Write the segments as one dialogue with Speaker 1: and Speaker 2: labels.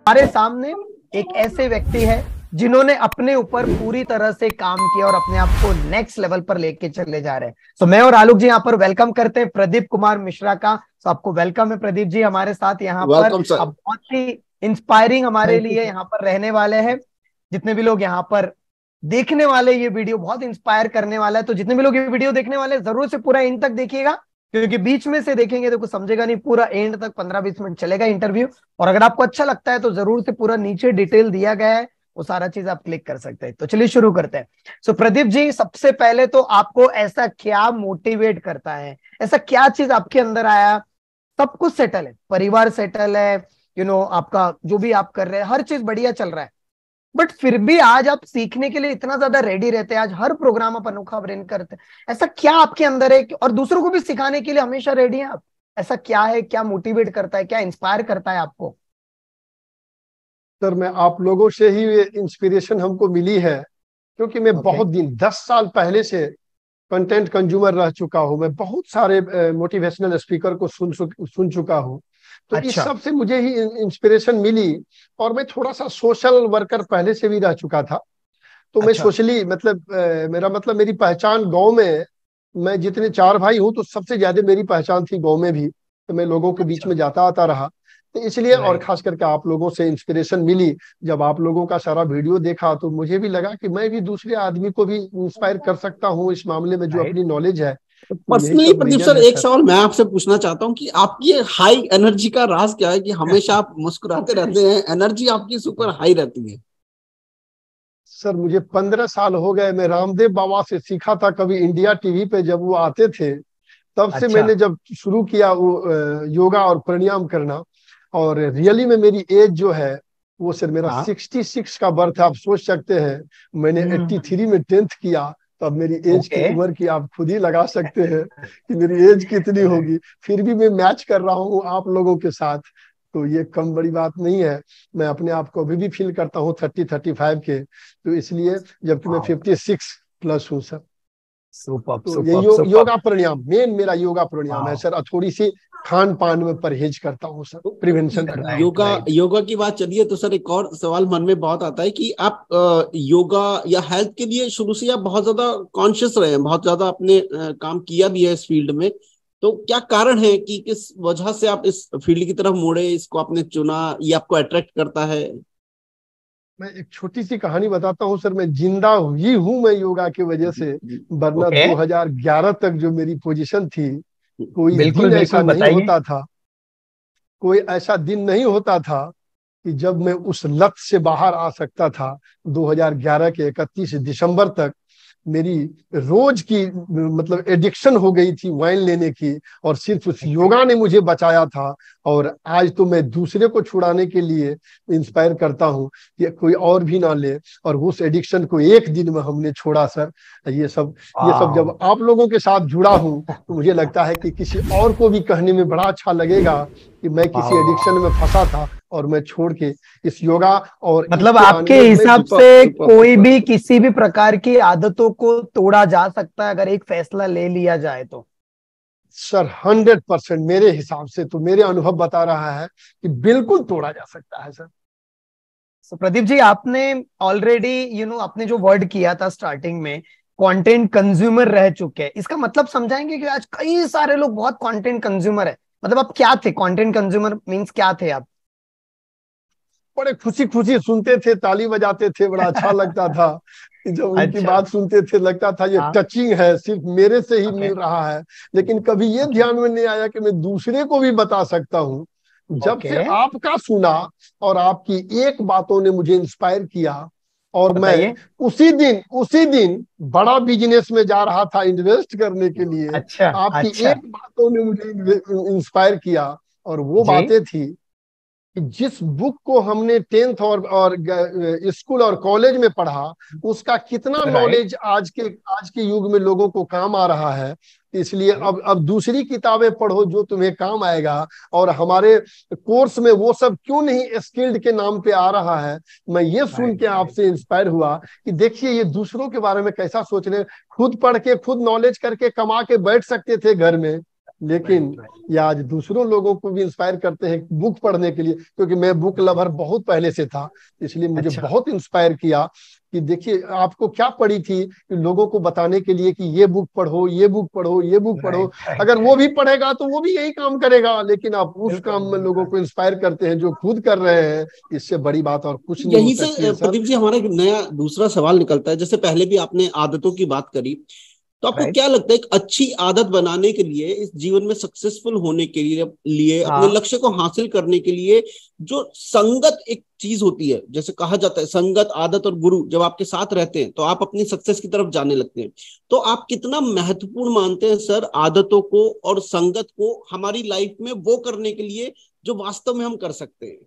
Speaker 1: हमारे सामने एक ऐसे व्यक्ति है जिन्होंने अपने ऊपर पूरी तरह से काम किया और अपने आप को नेक्स्ट लेवल पर लेके चले जा रहे हैं। तो मैं और आलोक जी यहाँ पर वेलकम करते हैं प्रदीप कुमार मिश्रा का। तो आपको वेलकम है प्रदीप जी हमारे साथ यहाँ पर। अब बहुत ही इंस्पायरिंग हमारे लिए यहाँ पर रहने वाले हैं। जितने भी लोग यहाँ पर देखने वाले, ये वीडियो बहुत इंस्पायर करने वाला है। तो जितने भी लोग ये वीडियो देखने वाले जरूर से पूरा एंड तक देखिएगा, क्योंकि बीच में से देखेंगे तो कुछ समझेगा नहीं। पूरा एंड तक 15-20 मिनट चलेगा इंटरव्यू। और अगर आपको अच्छा लगता है तो जरूर से पूरा नीचे डिटेल दिया गया है, वो सारा चीज आप क्लिक कर सकते हैं। तो चलिए शुरू करते हैं। सो प्रदीप जी, सबसे पहले तो आपको ऐसा क्या मोटिवेट करता है, ऐसा क्या चीज आपके अंदर आया? सब कुछ सेटल है, परिवार सेटल है, आपका जो भी आप कर रहे हैं हर चीज बढ़िया चल रहा है, बट फिर भी आज आप सीखने के लिए इतना ज्यादा रेडी रहते हैं। आज हर प्रोग्राम आप अनोखा ब्रेन करते हैं। ऐसा क्या आपके अंदर है और दूसरों को भी सिखाने के लिए हमेशा रेडी हैं आप? ऐसा क्या है, क्या मोटिवेट करता है, क्या इंस्पायर करता है आपको?
Speaker 2: सर, मैं आप लोगों से ही ये इंस्पिरेशन हमको मिली है, क्योंकि मैं बहुत दिन 10 साल पहले से कंटेंट कंज्यूमर रह चुका हूँ। मैं बहुत सारे मोटिवेशनल स्पीकर को सुन चुका हूँ। तो इस
Speaker 1: अच्छा।
Speaker 2: सब से मुझे ही इंस्पिरेशन मिली। और मैं थोड़ा सा सोशल वर्कर पहले से भी रह चुका था। तो मैं
Speaker 1: अच्छा।
Speaker 2: सोशली मेरा मतलब मेरी पहचान गांव में, मैं जितने 4 भाई हूँ तो सबसे ज्यादा मेरी पहचान थी गांव में भी। तो मैं लोगों के बीच
Speaker 1: अच्छा।
Speaker 2: में जाता आता रहा। तो इसलिए, और
Speaker 1: राइट।
Speaker 2: खास करके आप लोगों से इंस्पिरेशन मिली। जब आप लोगों का सारा वीडियो देखा तो मुझे भी लगा कि मैं भी दूसरे आदमी को भी इंस्पायर कर सकता हूँ इस मामले में, जो
Speaker 1: राइट।
Speaker 2: अपनी नॉलेज है। तो यही
Speaker 3: पर्सनली
Speaker 2: सब
Speaker 3: प्रदीप
Speaker 2: रीजन
Speaker 3: सर,
Speaker 2: है
Speaker 3: एक
Speaker 2: सर।
Speaker 3: सवाल मैं आपसे पूछना चाहता हूँ कि आपकी हाई एनर्जी का राज क्या है कि हमेशा आप मुस्कुराते रहते हैं, एनर्जी आपकी सुपर हाई रहती है?
Speaker 2: सर, मुझे 15 साल हो गए। मैं रामदेव बाबा से सीखा था, कभी इंडिया टीवी पे जब वो आते थे, तब से
Speaker 1: अच्छा।
Speaker 2: मैंने जब शुरू किया वो योगा और प्राणायाम करना। और रियली में मेरी एज जो है वो सर मेरा
Speaker 3: हाँ।
Speaker 2: 66 का बर्थ है। आप सोच सकते हैं, मैंने 83 में 10th किया। तब मेरी एज की
Speaker 1: ओके।
Speaker 2: उम्र की आप खुद ही लगा सकते हैं कि मेरी एज कितनी होगी। फिर भी मैं मैच कर रहा हूँ आप लोगों के साथ। तो ये कम बड़ी बात नहीं है। मैं अपने आप को अभी भी फील करता हूँ 30-35 के। तो इसलिए, जबकि मैं 56 प्लस हूँ सर।
Speaker 1: सुपर
Speaker 2: तो ये
Speaker 1: सुपर सुपर।
Speaker 2: योगा प्राणायाम, मेन मेरा योगा प्राणायाम है सर। और थोड़ी सी खान पान में परहेज करता हूँ सर, प्रिवेंशन करता हूँ।
Speaker 1: Right
Speaker 3: yoga
Speaker 1: right.
Speaker 3: योगा की बात चलिए तो सर एक और सवाल मन में बहुत आता है कि आप योगा या हेल्थ के लिए शुरू से आप बहुत ज्यादा कॉन्शियस रहे हैं, बहुत ज्यादा आपने काम किया भी है इस फील्ड में। तो क्या कारण है कि किस वजह से आप इस फील्ड की तरफ मुड़े, इसको आपने चुना, ये आपको अट्रैक्ट करता है?
Speaker 2: मैं एक छोटी सी कहानी बताता हूँ सर। मैं जिंदा ही हूँ मैं योगा की वजह से। वरना
Speaker 1: ओके।
Speaker 2: 2011 तक जो मेरी पोजीशन थी, कोई
Speaker 1: बिल्कुल
Speaker 2: दिन ऐसा
Speaker 1: बिल्कुल
Speaker 2: नहीं
Speaker 1: बताइए।
Speaker 2: होता था, कोई ऐसा दिन नहीं होता था कि जब मैं उस लत से बाहर आ सकता था। 2011 के 31 दिसंबर तक मेरी रोज की मतलब एडिक्शन हो गई थी वाइन लेने की। और सिर्फ उस योगा ने मुझे बचाया था। और आज तो मैं दूसरे को छुड़ाने के लिए इंस्पायर करता हूँ कि कोई और भी ना ले। और उस एडिक्शन को एक दिन में हमने छोड़ा सर। ये सब
Speaker 1: वाह।
Speaker 2: जब आप लोगों के साथ जुड़ा हूँ तो मुझे लगता है कि किसी और को भी कहने में बड़ा अच्छा लगेगा कि मैं किसी एडिक्शन में फंसा था और मैं छोड़ के इस योगा और
Speaker 1: मतलब
Speaker 2: इसके
Speaker 1: आपके
Speaker 2: आने में
Speaker 1: हिसाब
Speaker 3: सुपर
Speaker 1: से
Speaker 3: सुपर
Speaker 1: कोई
Speaker 3: सुपर।
Speaker 1: भी किसी भी प्रकार की आदतों को तोड़ा जा सकता है अगर एक फैसला ले लिया जाए तो?
Speaker 2: सर 100% मेरे हिसाब से तो, मेरे अनुभव बता रहा है कि बिल्कुल तोड़ा जा सकता है सर।
Speaker 1: तो प्रदीप जी, आपने ऑलरेडी आपने जो वर्ड किया था स्टार्टिंग में, कंटेंट कंज्यूमर रह चुके हैं, इसका मतलब समझाएंगे कि आज कई सारे लोग बहुत कंटेंट कंज्यूमर है। मतलब आप क्या थे? कंटेंट कंज्यूमर मींस क्या थे आप?
Speaker 2: बड़े खुशी खुशी सुनते थे, ताली बजाते थे, बड़ा अच्छा लगता था। जब उनकी
Speaker 1: अच्छा।
Speaker 2: बात सुनते थे लगता था ये
Speaker 1: हाँ।
Speaker 2: टचिंग है, सिर्फ मेरे से ही
Speaker 1: ओके।
Speaker 2: मिल रहा है। लेकिन कभी ये
Speaker 1: ओके।
Speaker 2: ध्यान में नहीं आया कि मैं दूसरे को भी बता सकता हूँ। जब
Speaker 1: ओके।
Speaker 2: से आपका सुना और आपकी एक बातों ने मुझे इंस्पायर किया, और मैं
Speaker 1: बताइए।
Speaker 2: उसी दिन बड़ा बिजनेस में जा रहा था इन्वेस्ट करने के लिए।
Speaker 1: अच्छा।
Speaker 2: आपकी
Speaker 1: अच्छा।
Speaker 2: एक बातों ने मुझे इंस्पायर किया। और वो
Speaker 1: जी।
Speaker 2: बातें थी कि जिस बुक को हमने 10th और स्कूल और कॉलेज में पढ़ा, उसका कितना
Speaker 1: राइट।
Speaker 2: नॉलेज आज के युग में लोगों को काम आ रहा है। इसलिए अब दूसरी किताबें पढ़ो जो तुम्हें काम आएगा। और हमारे कोर्स में वो सब क्यों नहीं स्किल्ड के नाम पे आ रहा है। मैं ये सुन
Speaker 1: राइट।
Speaker 2: के
Speaker 1: राइट।
Speaker 2: आपसे इंस्पायर हुआ कि देखिए ये दूसरों के बारे में कैसा सोच रहे हैं। खुद पढ़ के, खुद नॉलेज करके कमा के बैठ सकते थे घर में, लेकिन ये आज दूसरों लोगों को भी इंस्पायर करते हैं बुक पढ़ने के लिए, क्योंकि मैं बुक लवर बहुत पहले से था, इसलिए मुझे
Speaker 1: अच्छा।
Speaker 2: बहुत इंस्पायर किया कि देखिए आपको क्या पड़ी थी कि लोगों को बताने के लिए कि ये बुक पढ़ो, ये बुक पढ़ो, ये बुक पढ़ो।
Speaker 1: राइट
Speaker 2: अगर वो
Speaker 1: राइट।
Speaker 2: भी पढ़ेगा तो वो भी यही काम करेगा, लेकिन आप उस
Speaker 1: बिल्कुल
Speaker 2: काम में लोगों
Speaker 1: बिल्कुल।
Speaker 2: को इंस्पायर करते हैं जो खुद कर रहे हैं। इससे बड़ी बात और कुछ नहीं हो
Speaker 3: यहीं
Speaker 2: सकती
Speaker 3: से
Speaker 2: है सर।
Speaker 3: प्रदीप जी हमारा एक नया दूसरा सवाल निकलता है। जैसे पहले भी आपने आदतों की बात करी, तो आपको
Speaker 1: राइट।
Speaker 3: क्या लगता है एक अच्छी आदत बनाने के लिए, इस जीवन में सक्सेसफुल होने के लिए अपने
Speaker 1: हाँ।
Speaker 3: लक्ष्य को हासिल करने के लिए जो संगत एक चीज होती है, जैसे कहा जाता है संगत, आदत और गुरु जब आपके साथ रहते हैं तो आप अपनी सक्सेस की तरफ जाने लगते हैं। तो आप कितना महत्वपूर्ण मानते हैं सर आदतों को और संगत को हमारी लाइफ में वो करने के लिए जो वास्तव में हम कर सकते हैं?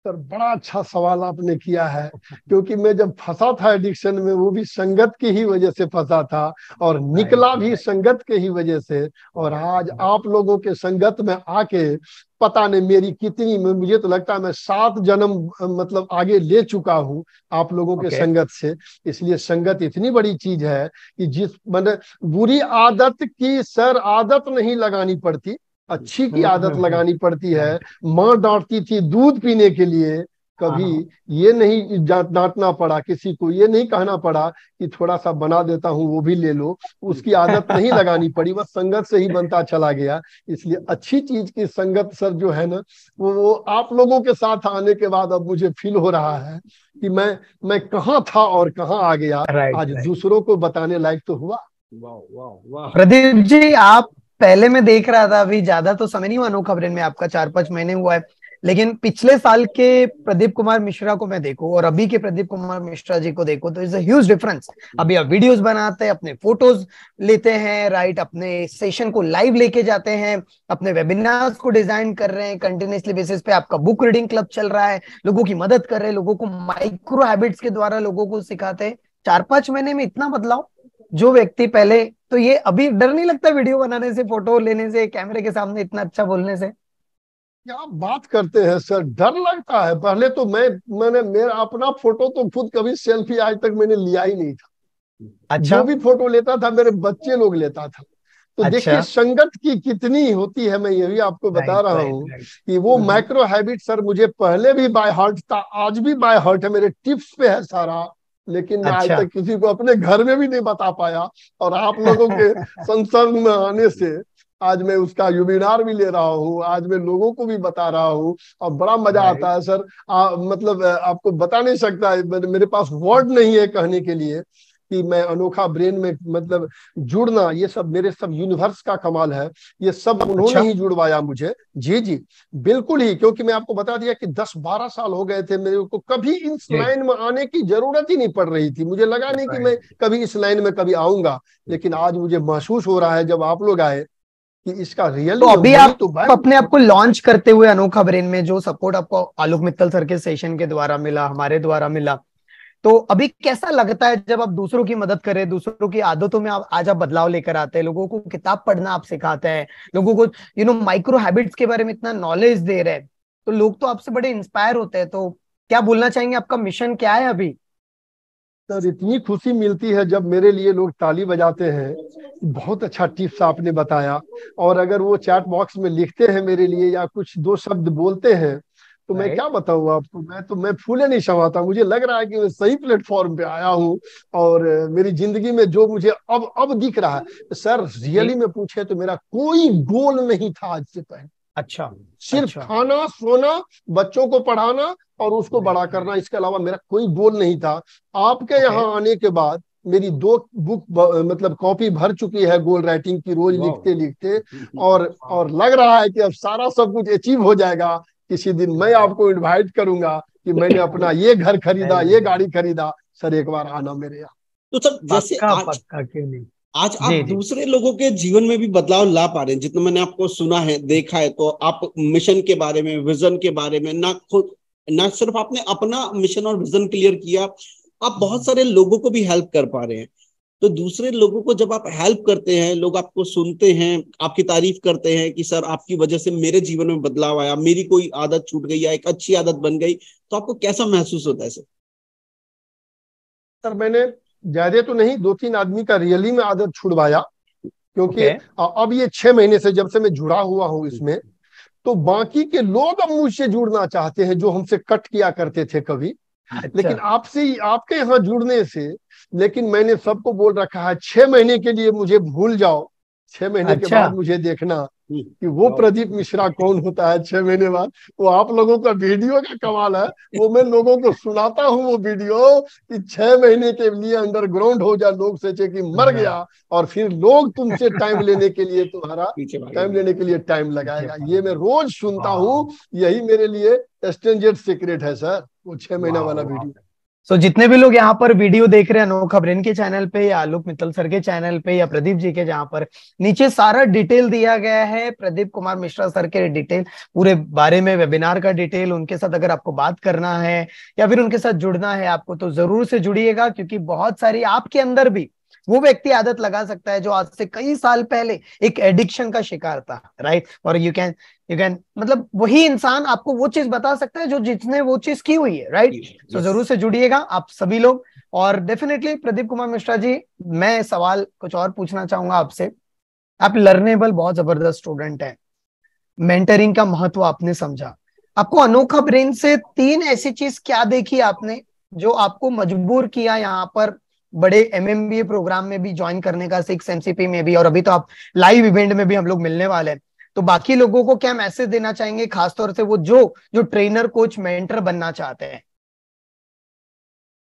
Speaker 2: सर बड़ा अच्छा सवाल आपने किया है, क्योंकि मैं जब फंसा था एडिक्शन में वो भी संगत की ही वजह से फंसा था, और
Speaker 1: राइट
Speaker 2: निकला भी
Speaker 1: राइट।
Speaker 2: संगत के ही वजह से। और आज आप लोगों के संगत में आके पता नहीं मेरी कितनी, मुझे तो लगता है मैं 7 जन्म मतलब आगे ले चुका हूँ आप लोगों के
Speaker 1: ओके।
Speaker 2: संगत से। इसलिए संगत इतनी बड़ी चीज है कि जिस मैंने बुरी आदत की सर आदत नहीं लगानी पड़ती, अच्छी की आदत लगानी पड़ती है।
Speaker 1: राइट।
Speaker 2: माँ डांटती थी दूध पीने के लिए,
Speaker 1: हाँ
Speaker 2: कभी
Speaker 1: हाँ।
Speaker 2: ये नहीं डांटना पड़ा किसी को, ये नहीं कहना पड़ा कि थोड़ा सा बना देता हूँ वो भी ले लो, उसकी आदत नहीं लगानी पड़ी, बस संगत से ही बनता चला गया। इसलिए अच्छी चीज की संगत सर जो है ना, वो आप लोगों के साथ आने के बाद अब मुझे फील हो रहा है कि मैं कहाँ था और कहाँ आ गया,
Speaker 1: राइट
Speaker 2: आज
Speaker 1: राइट।
Speaker 2: दूसरों को बताने लायक तो हुआ।
Speaker 3: वाह वाह वाह।
Speaker 1: प्रदीप जी आप, पहले मैं देख रहा था, अभी ज्यादा तो समय नहीं हुआ अनोखा ब्रेन में, आपका 4-5 महीने हुआ है, लेकिन पिछले साल के प्रदीप कुमार मिश्रा को मैं देखूं और अभी के प्रदीप कुमार मिश्रा जी को देखूं तो इज अ ह्यूज डिफरेंस। अभी आप वीडियोस बनाते हैं, अपने फोटोज लेते हैं, राइट, अपने सेशन को लाइव लेके जाते हैं, अपने वेबिनार्स को डिजाइन कर रहे हैं कंटिन्यूसली बेसिस पे, आपका बुक रीडिंग क्लब चल रहा है, लोगों की मदद कर रहे हैं, लोगों को माइक्रो हैबिट्स के द्वारा लोगों को सिखाते हैं। 4-5 महीने में इतना बदलाव, जो व्यक्ति पहले, तो ये अभी डर नहीं लगता वीडियो बनाने से, फोटो लेने से, कैमरे के सामने इतना अच्छा बोलने से?
Speaker 2: क्या बात करते हैं सर, डर लगता है। पहले तो मैंने मेरा अपना फोटो तो खुद कभी सेल्फी आज तक मैंने लिया ही नहीं था।
Speaker 1: अच्छा।
Speaker 2: जो भी फोटो लेता था मेरे बच्चे लोग लेता था। तो
Speaker 1: अच्छा।
Speaker 2: देखिए संगत की कितनी होती है, मैं यही आपको बता
Speaker 1: राइट
Speaker 2: रहा
Speaker 1: राइट
Speaker 2: हूँ
Speaker 1: राइट।
Speaker 2: कि वो माइक्रो हैबिट सर मुझे पहले भी बाय हार्ट था, आज भी बाय हार्ट है, मेरे टिप्स पे है सारा। लेकिन मैं आज
Speaker 1: अच्छा।
Speaker 2: तक किसी को अपने घर में भी नहीं बता पाया, और आप लोगों के संसर्ग में आने से आज मैं उसका वेबिनार भी ले रहा हूँ, आज मैं लोगों को भी बता रहा हूँ, और बड़ा मजा
Speaker 1: राइट।
Speaker 2: आता है सर। मतलब आपको बता नहीं सकता है, मेरे पास वर्ड नहीं है कहने के लिए कि मैं अनोखा ब्रेन में मतलब जुड़ना, ये सब मेरे सब यूनिवर्स का कमाल है, ये सब उन्होंने
Speaker 1: अच्छा।
Speaker 2: ही जुड़वाया मुझे। जी जी बिल्कुल ही, क्योंकि मैं आपको बता दिया कि 10-12 साल हो गए थे मेरे को, कभी इस
Speaker 1: जी।
Speaker 2: लाइन में आने की जरूरत ही नहीं पड़ रही थी, मुझे लगा नहीं कि मैं
Speaker 1: राइट।
Speaker 2: कभी इस लाइन में कभी आऊंगा। लेकिन आज मुझे महसूस हो रहा है जब आप लोग आए कि इसका
Speaker 1: तो
Speaker 2: रियली में
Speaker 1: अभी
Speaker 2: वही
Speaker 1: आप
Speaker 2: तो
Speaker 1: अपने आप को लॉन्च करते हुए अनोखा ब्रेन में, जो सपोर्ट आपको आलोक मित्तल सर के सेशन के द्वारा मिला, हमारे द्वारा मिला, तो अभी कैसा लगता है जब आप दूसरों की मदद करें, दूसरों की आदतों में आप आज आप बदलाव लेकर आते हैं, लोगों को किताब पढ़ना आप सिखाते हैं, लोगों को माइक्रो हैबिट्स के बारे में इतना नॉलेज दे रहे हैं, तो लोग तो आपसे बड़े इंस्पायर होते हैं। तो क्या बोलना चाहेंगे, आपका मिशन क्या है अभी?
Speaker 2: सर इतनी खुशी मिलती है जब मेरे लिए लोग ताली बजाते हैं, बहुत अच्छा टिप्स आपने बताया। और अगर वो चैट बॉक्स में लिखते हैं मेरे लिए या कुछ 2 शब्द बोलते हैं, तो मैं
Speaker 1: राइट।
Speaker 2: क्या बताऊँ आपको, मैं फूले नहीं समाता, मुझे लग रहा है कि मैं सही प्लेटफॉर्म पे आया हूँ। और मेरी जिंदगी में जो मुझे अब दिख रहा है सर, रियली
Speaker 1: जी।
Speaker 2: में पूछे तो मेरा कोई गोल नहीं था आज से पहले।
Speaker 1: अच्छा।
Speaker 2: सिर्फ
Speaker 1: अच्छा।
Speaker 2: खाना सोना, बच्चों को पढ़ाना और उसको
Speaker 1: राइट
Speaker 2: बड़ा करना,
Speaker 1: राइट।
Speaker 2: इसके अलावा मेरा कोई गोल नहीं था। आपके
Speaker 1: ओके।
Speaker 2: यहाँ आने के बाद मेरी 2 बुक मतलब कॉपी भर चुकी है गोल राइटिंग की, रोज लिखते लिखते। और लग रहा है कि अब सारा सब कुछ अचीव हो जाएगा। किसी दिन मैं आपको इनवाइट करूंगा कि मैंने अपना ये घर खरीदा,
Speaker 1: नहीं
Speaker 2: ये
Speaker 1: नहीं,
Speaker 2: गाड़ी खरीदा, सर एक बार आना मेरे यहाँ।
Speaker 3: तो सर जैसे
Speaker 1: पक्का
Speaker 3: आज
Speaker 1: पक्का, क्यों नहीं।
Speaker 3: आज आप
Speaker 1: जी जी।
Speaker 3: दूसरे लोगों के जीवन में भी बदलाव ला पा रहे हैं, जितना मैंने आपको सुना है, देखा है, तो आप मिशन के बारे में, विजन के बारे में, ना सिर्फ आपने अपना मिशन और विजन क्लियर किया, आप बहुत सारे लोगों को भी हेल्प कर पा रहे हैं। तो दूसरे लोगों को जब आप हेल्प करते हैं, लोग आपको सुनते हैं, आपकी तारीफ करते हैं कि सर आपकी वजह से मेरे जीवन में बदलाव आया, मेरी कोई आदत छूट गई या एक अच्छी आदत बन गई, तो आपको कैसा महसूस होता है सर?
Speaker 2: सर मैंने ज्यादा तो नहीं, 2-3 आदमी का रियली में आदत छुड़वाया, क्योंकि अब ये 6 महीने से जब से मैं जुड़ा हुआ हूं इसमें, तो बाकी के लोग अब मुझसे जुड़ना चाहते हैं जो हमसे कट किया करते थे कभी। लेकिन आपसे, आपके यहाँ जुड़ने से, लेकिन मैंने सबको बोल रखा है 6 महीने के लिए मुझे भूल जाओ, 6 महीने के बाद मुझे देखना कि वो प्रदीप मिश्रा कौन होता है 6 महीने बाद। वो आप लोगों का वीडियो का कमाल है, वो मैं लोगों को सुनाता हूँ वो वीडियो कि 6 महीने के लिए अंडरग्राउंड हो जा, लोग सोचे कि मर गया, और फिर लोग तुमसे टाइम लेने के लिए, तुम्हारा टाइम लेने के लिए टाइम लगाएगा। ये मैं रोज सुनता हूँ, यही मेरे लिए स्ट्रेंजर सीक्रेट है सर, वो 6 महीना वाला वीडियो।
Speaker 1: सो जितने भी लोग यहाँ पर वीडियो देख रहे हैं अनोखा ब्रेन के चैनल पे या आलोक मित्तल सर के चैनल पे या प्रदीप जी के, जहाँ पर नीचे सारा डिटेल दिया गया है, प्रदीप कुमार मिश्रा सर के डिटेल पूरे बारे में, वेबिनार का डिटेल, उनके साथ अगर आपको बात करना है या फिर उनके साथ जुड़ना है आपको, तो जरूर से जुड़िएगा, क्योंकि बहुत सारी आपके अंदर भी वो व्यक्ति आदत लगा सकता है जो आज से कई साल पहले एक एडिक्शन का शिकार था, राइट। और यू कैन मतलब वही इंसान आपको वो चीज बता सकता है जो जिसने वो चीज की हुई है, राइट। तो जरूर से जुड़िएगा आप सभी लोग। और डेफिनेटली प्रदीप कुमार मिश्रा जी, मैं सवाल कुछ और पूछना चाहूंगा आपसे। आप लर्नेबल बहुत जबरदस्त स्टूडेंट हैं, मेंटरिंग का महत्व आपने समझा। आपको अनोखा ब्रेन से 3 ऐसी चीज क्या देखी आपने जो आपको मजबूर किया यहाँ पर बड़े एमएमबीए प्रोग्राम में भी ज्वाइन करने का, 6 एमसीपी में भी, और अभी तो आप लाइव इवेंट में भी हम लोग मिलने वाले हैं। तो बाकी लोगों को क्या मैसेज देना चाहेंगे, खासतौर से वो जो ट्रेनर कोच मेंटर बनना चाहते हैं?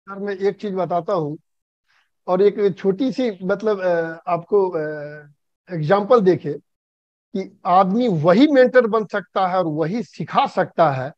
Speaker 2: सर मैं एक चीज बताता हूँ, और एक छोटी सी मतलब आपको एग्जाम्पल देखे कि आदमी वही मेंटर बन सकता है और वही सिखा सकता है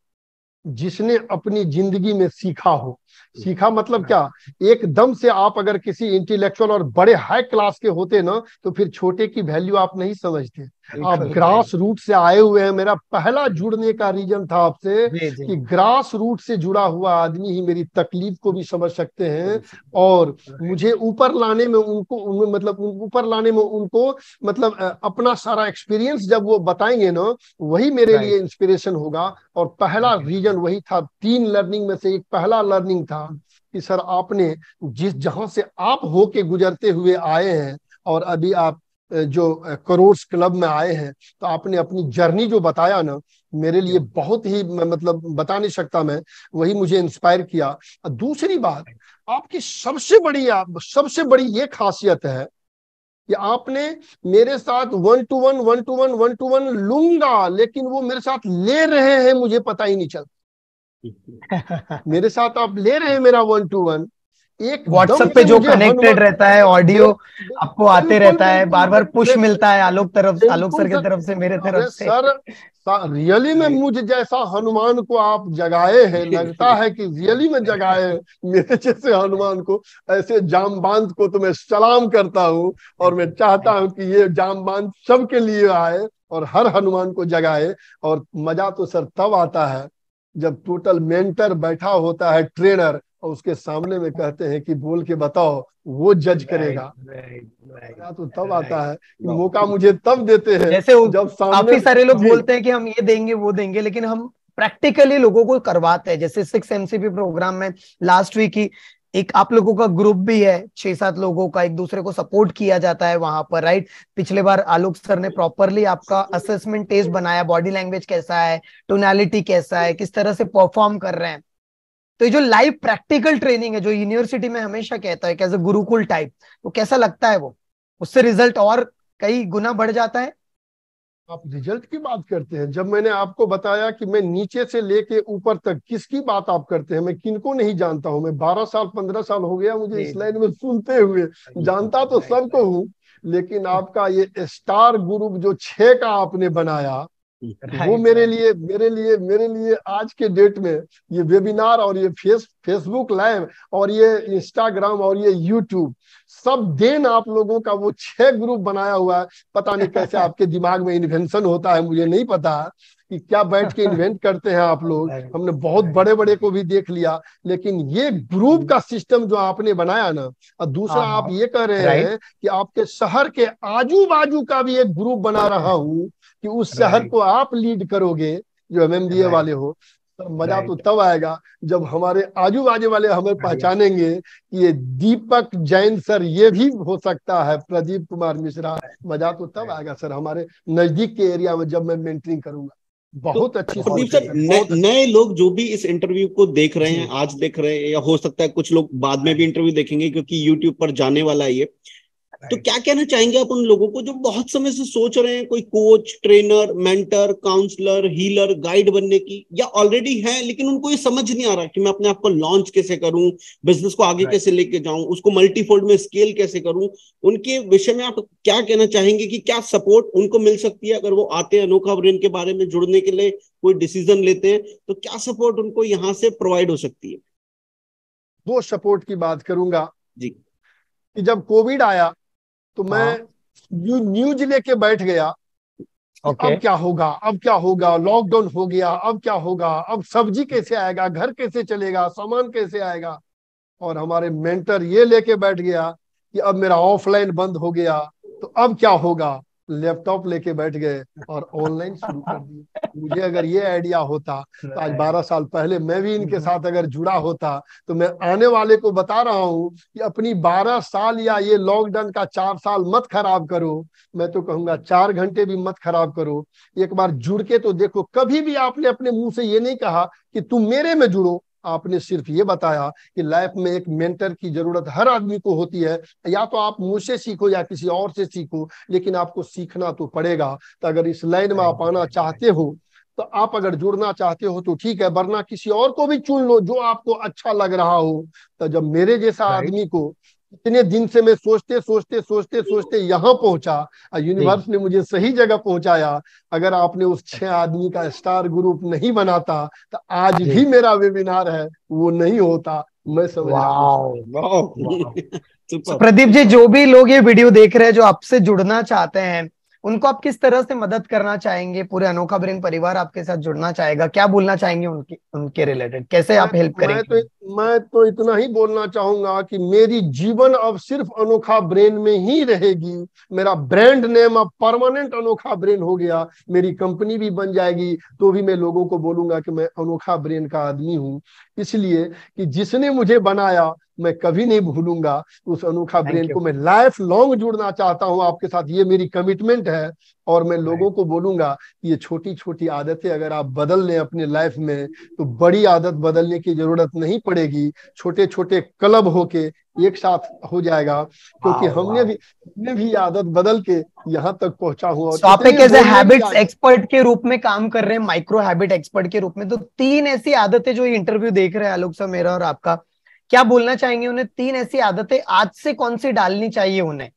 Speaker 2: जिसने अपनी जिंदगी में सीखा हो। सीखा मतलब क्या, एकदम से आप अगर किसी इंटेलेक्चुअल और बड़े हाई क्लास के होते ना, तो फिर छोटे की वैल्यू आप नहीं समझते। आप ग्रास रूट से आए हुए हैं। मेरा पहला जुड़ने का रीजन था आपसे कि ग्रास रूट से जुड़ा हुआ आदमी ही मेरी तकलीफ को भी समझ सकते हैं, और मुझे ऊपर लाने में उनको मतलब ऊपर लाने में उनको मतलब अपना सारा एक्सपीरियंस जब वो बताएंगे ना, वही मेरे लिए इंस्पिरेशन होगा। और पहला रीजन वही था, 3 लर्निंग में से एक पहला लर्निंग था कि सर आपने जहां से आप होके गुजरते हुए आए हैं और अभी आप जो करोड़ क्लब में आए हैं, तो आपने अपनी जर्नी जो बताया ना, मेरे लिए बहुत ही मतलब बता नहीं सकता मैं, वही मुझे इंस्पायर किया। दूसरी बात, आपकी सबसे बड़ी ये खासियत है कि आपने मेरे साथ 1-to-1 लूंगा, लेकिन वो मेरे साथ ले रहे हैं मुझे पता ही नहीं चलता। मेरे साथ आप ले रहे हैं मेरा 1-to-1, एक
Speaker 1: व्हाट्सएप पे जो कनेक्टेड रहता है, ऑडियो आपको आते रहता है, बार बार पुश मिलता है आलोक सर की तरफ से, मेरे तरफ से।
Speaker 2: सर रियली में मुझे जैसा हनुमान को आप जगाए हैं, लगता है कि रियली में जगाए मेरे जैसे हनुमान को, ऐसे जामबांध को तो मैं सलाम करता हूँ। और मैं चाहता हूँ कि ये जामबांध सबके लिए आए और हर हनुमान को जगाए। और मजा तो सर तब आता है जब टोटल मेंटर बैठा होता है, ट्रेनर, और उसके सामने में कहते हैं कि बोल के बताओ, वो जज करेगा। तो तब आता है कि मौका मुझे तब देते हैं
Speaker 1: जैसे
Speaker 2: जब सामने
Speaker 1: काफी सारे लोग बोलते हैं कि हम ये देंगे वो देंगे, लेकिन हम प्रैक्टिकली लोगों को करवाते हैं। जैसे 6 एमसीपी प्रोग्राम में लास्ट वीक ही एक आप लोगों का ग्रुप भी है, 6-7 लोगों का, एक दूसरे को सपोर्ट किया जाता है वहां पर, राइट। पिछले बार आलोक सर ने प्रॉपरली आपका असेसमेंट टेस्ट बनाया, बॉडी लैंग्वेज कैसा है, टोनालिटी कैसा है, किस तरह से परफॉर्म कर रहे हैं। तो ये जो लाइव प्रैक्टिकल ट्रेनिंग है, जो यूनिवर्सिटी में हमेशा कहता है कैसे गुरुकुल टाइप, तो कैसा लगता है वो? उससे रिजल्ट और कई गुना बढ़ जाता है।
Speaker 2: आप रिजल्ट की बात करते हैं, जब मैंने आपको बताया कि मैं नीचे से लेके ऊपर तक किसकी बात आप करते हैं, मैं किनको नहीं जानता हूं। मैं 12 साल 15 साल हो गया मुझे इस लाइन में सुनते हुए, जानता तो सबको हूं, लेकिन आपका ये स्टार ग्रुप जो 6 का आपने बनाया, वो मेरे लिए आज के डेट में ये वेबिनार और ये फेसबुक लाइव और ये इंस्टाग्राम और ये यूट्यूब सब देन आप लोगों का, वो 6 ग्रुप बनाया हुआ है। पता नहीं कैसे आपके दिमाग में इन्वेंशन होता है, मुझे नहीं पता कि क्या बैठ के इन्वेंट करते हैं आप लोग। हमने बहुत बड़े बड़े को भी देख लिया, लेकिन ये ग्रुप का सिस्टम जो आपने बनाया ना, और दूसरा आप ये कह रहे हैं कि आपके शहर के आजू बाजू का भी एक ग्रुप बना रहा हूं कि उस शहर को आप लीड करोगे, जो एमएमबीए वाले हो। तो मजा तो तब आएगा जब हमारे आजू बाजू वाले हमें पहचानेंगे कि ये दीपक जैन सर, ये भी हो सकता है प्रदीप कुमार मिश्रा। मजा तो तब आएगा सर हमारे नजदीक के एरिया में जब मैं मेंटरिंग करूंगा। बहुत अच्छी
Speaker 3: प्रदीप
Speaker 2: सोच है
Speaker 3: सर,
Speaker 2: सर।
Speaker 3: नए लोग जो भी इस इंटरव्यू को देख रहे हैं, आज देख रहे हैं, या हो सकता है कुछ लोग बाद में भी इंटरव्यू देखेंगे क्योंकि यूट्यूब पर जाने वाला है ये, तो क्या कहना चाहेंगे आप उन लोगों को जो बहुत समय से सोच रहे हैं कोई coach, trainer, mentor, counsellor, healer, guide बनने की, या ऑलरेडी है लेकिन उनको ये समझ नहीं आ रहा कि मैं अपने आप को लॉन्च कैसे करूं, बिजनेस को आगे कैसे लेके जाऊं, उसको मल्टीफोल्ड में स्केल कैसे करूं, उनके विषय में आप क्या कहना चाहेंगे कि क्या सपोर्ट उनको मिल सकती है अगर वो आते हैं अनोखा ब्रेन के बारे में जुड़ने के लिए, कोई डिसीजन लेते हैं, तो क्या सपोर्ट उनको यहाँ से प्रोवाइड हो सकती है?
Speaker 2: वो सपोर्ट की बात करूंगा
Speaker 3: जी।
Speaker 2: कि जब कोविड आया तो मैं न्यूज लेके बैठ गया कि अब क्या होगा, अब क्या होगा, लॉकडाउन हो गया, अब क्या होगा, अब सब्जी कैसे आएगा, घर कैसे चलेगा, सामान कैसे आएगा। और हमारे मेंटर ये लेके बैठ गया कि अब मेरा ऑफलाइन बंद हो गया तो अब क्या होगा, लैपटॉप लेके बैठ गए और ऑनलाइन शुरू कर दिए। मुझे अगर ये आइडिया होता तो आज 12 साल पहले मैं भी इनके साथ अगर जुड़ा होता, तो मैं आने वाले को बता रहा हूं कि अपनी 12 साल या ये लॉकडाउन का 4 साल मत खराब करो। मैं तो कहूंगा 4 घंटे भी मत खराब करो, एक बार जुड़ के तो देखो। कभी भी आपने अपने मुंह से ये नहीं कहा कि तुम मेरे में जुड़ो, आपने सिर्फ ये बताया कि लाइफ में एक मेंटर की जरूरत हर आदमी को होती है। या तो आप मुझसे सीखो या किसी और से सीखो, लेकिन आपको सीखना तो पड़ेगा। तो अगर इस लाइन में आप आना चाहते हो, तो आप अगर जुड़ना चाहते हो तो ठीक है, वरना किसी और को भी चुन लो जो आपको अच्छा लग रहा हो। तो जब मेरे जैसा आदमी को इतने दिन से मैं सोचते सोचते सोचते सोचते यहाँ पहुंचा, यूनिवर्स ने मुझे सही जगह पहुंचाया। अगर आपने उस 6 आदमी का स्टार ग्रुप नहीं बनाता तो आज भी मेरा वेबिनार है वो नहीं होता। मैं समझ रहा हूँ।
Speaker 1: प्रदीप जी, जो भी लोग ये वीडियो देख रहे हैं जो आपसे जुड़ना चाहते हैं, उनको आप किस तरह से मदद करना चाहेंगे? पूरे अनोखा ब्रेन परिवार आपके साथ जुड़ना चाहेगा, क्या बोलना चाहेंगे उनके रिलेटेड, कैसे आप हेल्प करेंगे?
Speaker 2: मैं तो इतना ही बोलना चाहूंगा कि मेरी जीवन अब सिर्फ अनोखा ब्रेन में ही रहेगी। मेरा ब्रांड नेम अब परमानेंट अनोखा ब्रेन हो गया। मेरी कंपनी भी बन जाएगी तो भी मैं लोगों को बोलूंगा कि मैं अनोखा ब्रेन का आदमी हूँ, इसलिए कि जिसने मुझे बनाया मैं कभी नहीं भूलूंगा उस अनोखा ब्रेन को। मैं लाइफ लॉन्ग जुड़ना चाहता हूं आपके साथ, ये मेरी कमिटमेंट है। और मैं लोगों को बोलूंगा कि ये छोटी छोटी आदतें अगर आप बदल लें अपने लाइफ में तो बड़ी आदत बदलने की जरूरत नहीं पड़ेगी। छोटे छोटे क्लब होके एक साथ हो जाएगा, क्योंकि हमने भी आदत बदल के यहाँ तक पहुंचा हूँ। और
Speaker 1: आप एक एज ए हैबिट्स एक्सपर्ट के रूप में काम कर रहे हैं, माइक्रो हैबिट एक्सपर्ट के रूप में। तो 3 ऐसी आदतें जो इंटरव्यू देख रहे हैं आलोक सर, मेरा और आपका, क्या बोलना चाहेंगे उन्हें? 3 ऐसी आदतें आज से कौन सी डालनी चाहिए उन्हें?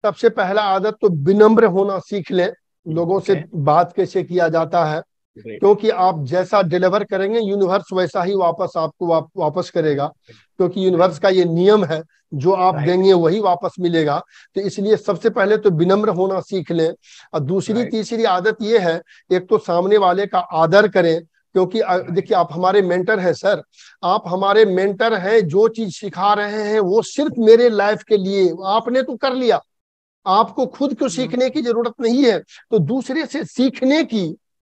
Speaker 2: सबसे पहला आदत तो विनम्र होना सीख लें। लोगों से बात कैसे किया जाता है, क्योंकि आप जैसा डिलीवर करेंगे यूनिवर्स वैसा ही वापस आपको वापस करेगा। क्योंकि यूनिवर्स का ये नियम है, जो आप देंगे वही वापस मिलेगा। तो इसलिए सबसे पहले तो विनम्र होना सीख लें। और दूसरी तीसरी आदत ये है, एक तो सामने वाले का आदर करें। क्योंकि देखिए, आप हमारे मेंटर हैं सर, आप हमारे मेंटर हैं। जो चीज सिखा रहे हैं वो सिर्फ मेरे लाइफ के लिए, आपने तो कर लिया, आपको खुद को सीखने की जरूरत नहीं है। तो दूसरे से सीखने की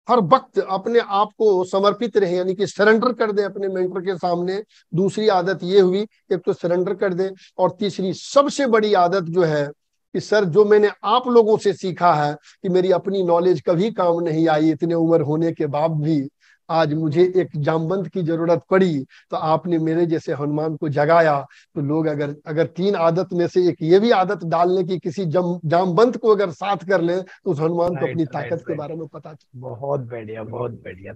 Speaker 2: हर वक्त अपने आप को समर्पित रहे, यानी कि सरेंडर कर दे अपने मेंटर के सामने। दूसरी आदत ये हुई, एक तो सरेंडर कर दे। और तीसरी सबसे बड़ी आदत जो है कि सर, जो मैंने आप लोगों से सीखा है कि मेरी अपनी नॉलेज कभी काम नहीं आई, इतने उम्र होने के बाद भी आज मुझे एक जामबंद की जरूरत पड़ी तो आपने मेरे जैसे हनुमान को जगाया। तो लोग अगर 3 आदत में से एक ये भी आदत डालने की, किसी जामबंद को अगर साथ कर ले तो उस हनुमान को अपनी ताकत के बारे में पता चले।
Speaker 1: बहुत बढ़िया, बहुत बढ़िया।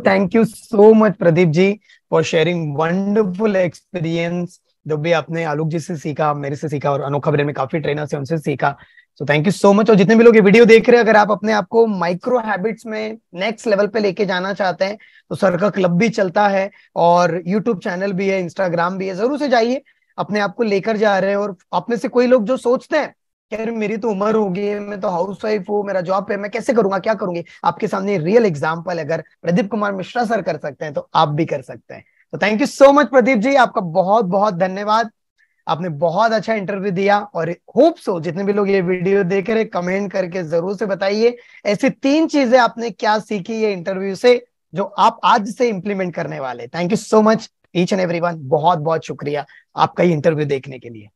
Speaker 1: Thank you so much Pradeep ji for sharing wonderful experience. जो भी आपने आलोक जी से सीखा, मेरे से सीखा, और अनोखा ब्रेन में काफी ट्रेनर से उनसे सीखा। So thank you so much. और जितने भी लोग ये वीडियो देख रहे हैं, अगर आप अपने आप को माइक्रो हैबिट्स में नेक्स्ट लेवल पे लेके जाना चाहते हैं तो सर का क्लब भी चलता है और यूट्यूब चैनल भी है, इंस्टाग्राम भी है, जरूर से जाइए। अपने आप को लेकर जा रहे हैं। और आप में से कोई लोग जो सोचते हैं कि अरे मेरी तो उम्र हो गई है, मैं तो हाउस वाइफ हूँ, मेरा जॉब पे, मैं कैसे करूंगा, क्या करूंगी, आपके सामने रियल एग्जाम्पल अगर प्रदीप कुमार मिश्रा सर कर सकते हैं तो आप भी कर सकते हैं। तो thank you so much Pradeep ji, आपका बहुत बहुत धन्यवाद। आपने बहुत अच्छा इंटरव्यू दिया। और होप सो जितने भी लोग ये वीडियो देख रहे, कमेंट करके जरूर से बताइए ऐसी 3 चीजें आपने क्या सीखी ये इंटरव्यू से। जो आप आज से इंप्लीमेंट करने वाले। Thank you so much each and everyone, बहुत बहुत शुक्रिया आपका ये इंटरव्यू देखने के लिए।